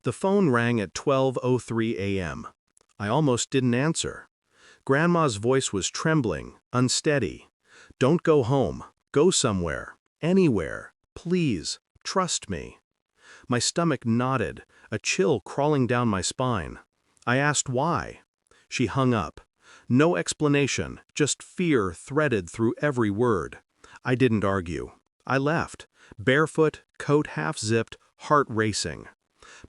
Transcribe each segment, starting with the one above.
The phone rang at 12:03 a.m. I almost didn't answer. Grandma's voice was trembling, unsteady. "Don't go home. Go somewhere. Anywhere. Please. Trust me." My stomach knotted, a chill crawling down my spine. I asked why. She hung up. No explanation, just fear threaded through every word. I didn't argue. I left, barefoot, coat half-zipped, heart racing.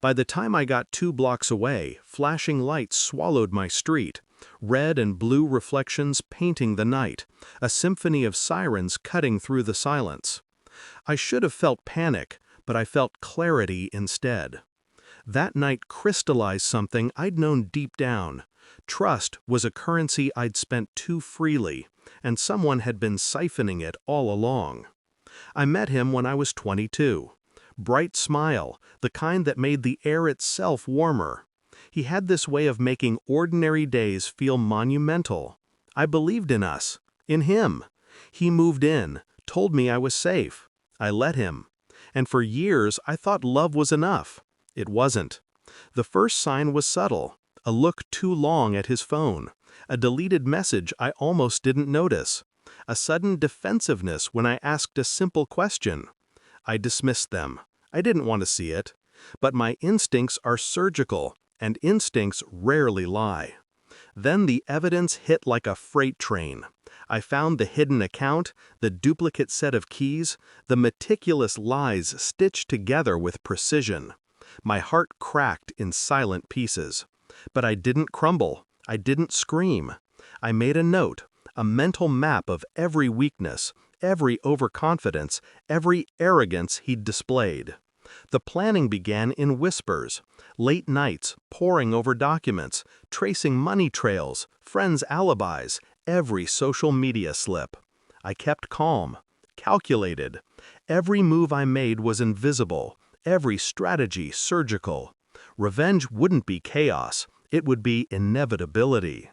By the time I got 2 blocks away, flashing lights swallowed my street, red and blue reflections painting the night, a symphony of sirens cutting through the silence. I should have felt panic, but I felt clarity instead. That night crystallized something I'd known deep down. Trust was a currency I'd spent too freely, and someone had been siphoning it all along. I met him when I was 22. Bright smile, the kind that made the air itself warmer. He had this way of making ordinary days feel monumental. I believed in us, in him. He moved in, told me I was safe. I let him. And for years I thought love was enough. It wasn't. The first sign was subtle, a look too long at his phone, a deleted message I almost didn't notice, a sudden defensiveness when I asked a simple question. I dismissed them. I didn't want to see it. But my instincts are surgical, and instincts rarely lie. Then the evidence hit like a freight train. I found the hidden account, the duplicate set of keys, the meticulous lies stitched together with precision. My heart cracked in silent pieces. But I didn't crumble. I didn't scream. I made a note, a mental map of every weakness, every overconfidence, every arrogance he'd displayed. The planning began in whispers, late nights, poring over documents, tracing money trails, friends' alibis, every social media slip. I kept calm, calculated. Every move I made was invisible, every strategy surgical. Revenge wouldn't be chaos, it would be inevitability.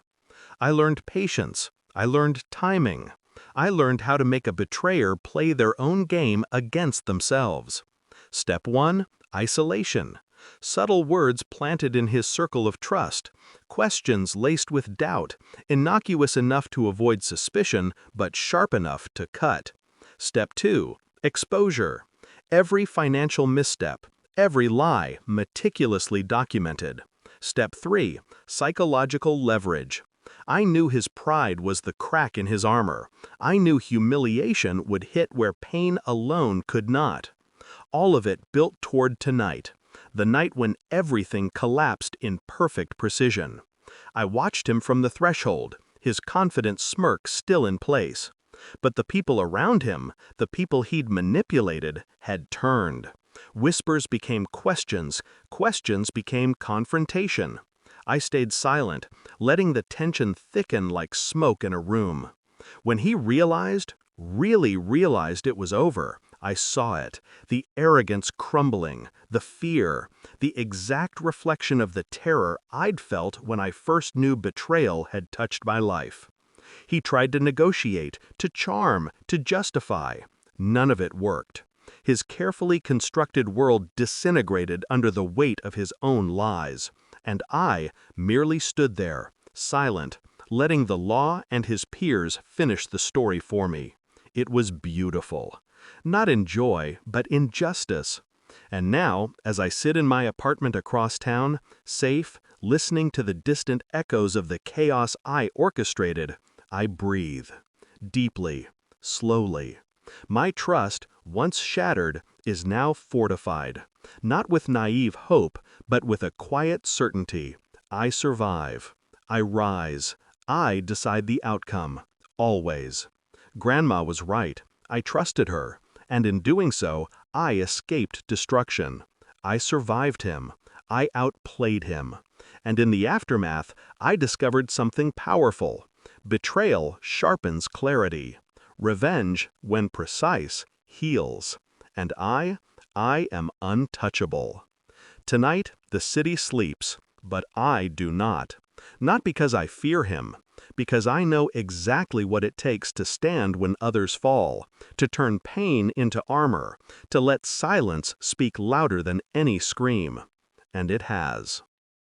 I learned patience. I learned timing. I learned how to make a betrayer play their own game against themselves. Step 1, isolation. Subtle words planted in his circle of trust, questions laced with doubt, innocuous enough to avoid suspicion, but sharp enough to cut. Step 2, exposure. Every financial misstep, every lie meticulously documented. Step 3, psychological leverage. I knew his pride was the crack in his armor. I knew humiliation would hit where pain alone could not. All of it built toward tonight, the night when everything collapsed in perfect precision. I watched him from the threshold, his confident smirk still in place. But the people around him, the people he'd manipulated, had turned. Whispers became questions, questions became confrontation. I stayed silent, letting the tension thicken like smoke in a room. When he realized, really realized it was over, I saw it, the arrogance crumbling, the fear, the exact reflection of the terror I'd felt when I first knew betrayal had touched my life. He tried to negotiate, to charm, to justify. None of it worked. His carefully constructed world disintegrated under the weight of his own lies. And I merely stood there, silent, letting the law and his peers finish the story for me. It was beautiful. Not in joy, but in justice. And now, as I sit in my apartment across town, safe, listening to the distant echoes of the chaos I orchestrated, I breathe. Deeply, slowly. My trust, once shattered, is now fortified. Not with naive hope, but with a quiet certainty. I survive. I rise. I decide the outcome. Always. Grandma was right. I trusted her. And in doing so, I escaped destruction. I survived him. I outplayed him. And in the aftermath, I discovered something powerful. Betrayal sharpens clarity. Revenge, when precise, heals. And I am untouchable. Tonight, the city sleeps, but I do not. Not because I fear him, because I know exactly what it takes to stand when others fall, to turn pain into armor, to let silence speak louder than any scream. And it has.